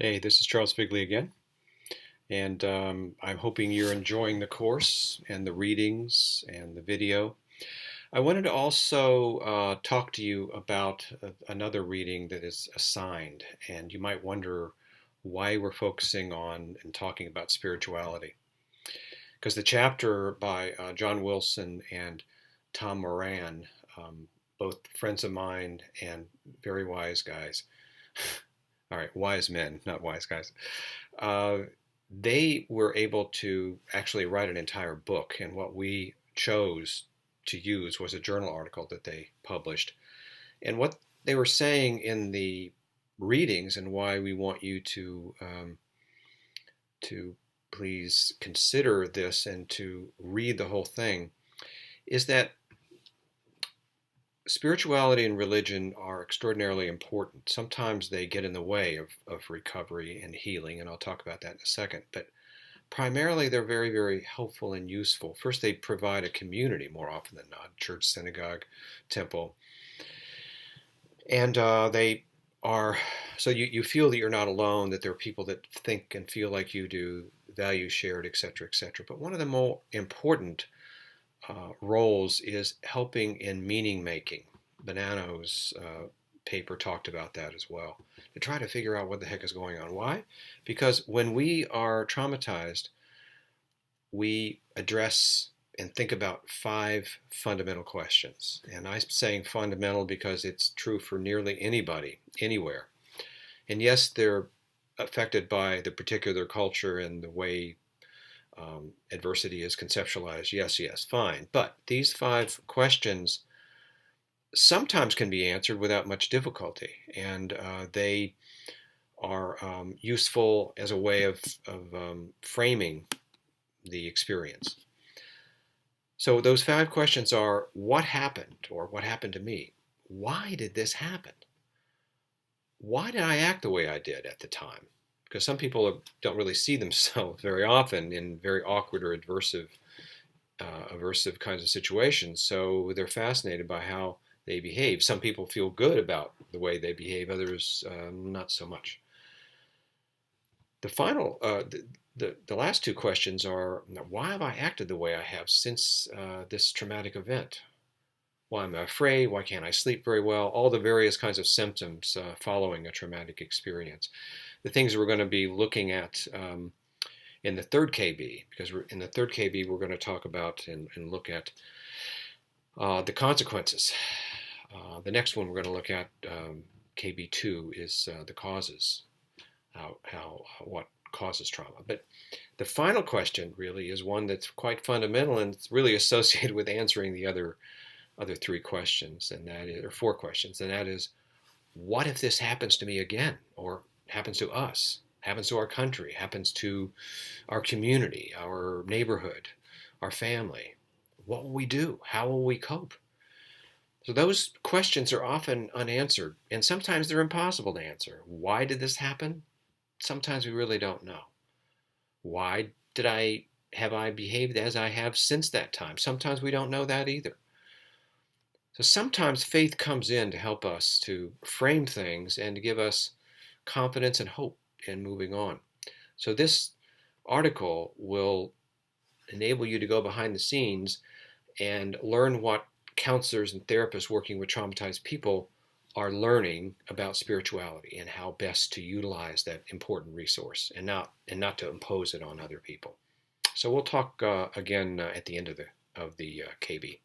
Hey, this is Charles Figley again, and I'm hoping you're enjoying the course and the readings and the video. I wanted to also talk to you about another reading that is assigned, and you might wonder why we're focusing on and talking about spirituality. Because the chapter by John Wilson and Tom Moran, both friends of mine and very wise guys, all right, wise men, not wise guys. Uh, they were able to actually write an entire book, and what we chose to use was a journal article that they published. And what they were saying in the readings, and why we want you to please consider this and to read the whole thing, is that spirituality and religion are extraordinarily important. Sometimes they get in the way of recovery and healing, and I'll talk about that in a second. But primarily, they're very, very helpful and useful. First, they provide a community more often than not, church, synagogue, temple. And they are, so you feel that you're not alone, that there are people that think and feel like you do, values shared, etc., etc. But one of the more important roles is helping in meaning making. Bonanno's paper talked about that as well, to try to figure out what the heck is going on. Why? Because when we are traumatized, we address and think about five fundamental questions. And I'm saying fundamental because it's true for nearly anybody, anywhere. And yes, they're affected by the particular culture and the way adversity is conceptualized. Yes, yes, fine. But these five questions sometimes can be answered without much difficulty. And they are useful as a way of framing the experience. So those five questions are: what happened, or what happened to me? Why did this happen? Why did I act the way I did at the time? Because some people don't really see themselves very often in very awkward or aversive kinds of situations. So they're fascinated by how they behave. Some people feel good about the way they behave, others not so much. The final, the last two questions are: why have I acted the way I have since this traumatic event? Why am I afraid? Why can't I sleep very well? All the various kinds of symptoms following a traumatic experience. The things we're going to be looking at in the third KB, because in the third KB we're going to talk about and look at the consequences. The next one we're going to look at, KB2, is the causes, what causes trauma. But the final question really is one that's quite fundamental, and it's really associated with answering the other three questions, and that is, or four questions, and that is: what if this happens to me again, or happens to us, happens to our country, happens to our community, our neighborhood, our family? What will we do? How will we cope? So those questions are often unanswered, and sometimes they're impossible to answer. Why did this happen? Sometimes we really don't know. Why did I have I behaved as I have since that time? Sometimes we don't know that either. So sometimes faith comes in to help us to frame things and to give us confidence and hope in moving on. So this article will enable you to go behind the scenes and learn what counselors and therapists working with traumatized people are learning about spirituality and how best to utilize that important resource, and not to impose it on other people. So we'll talk again at the end of the KB.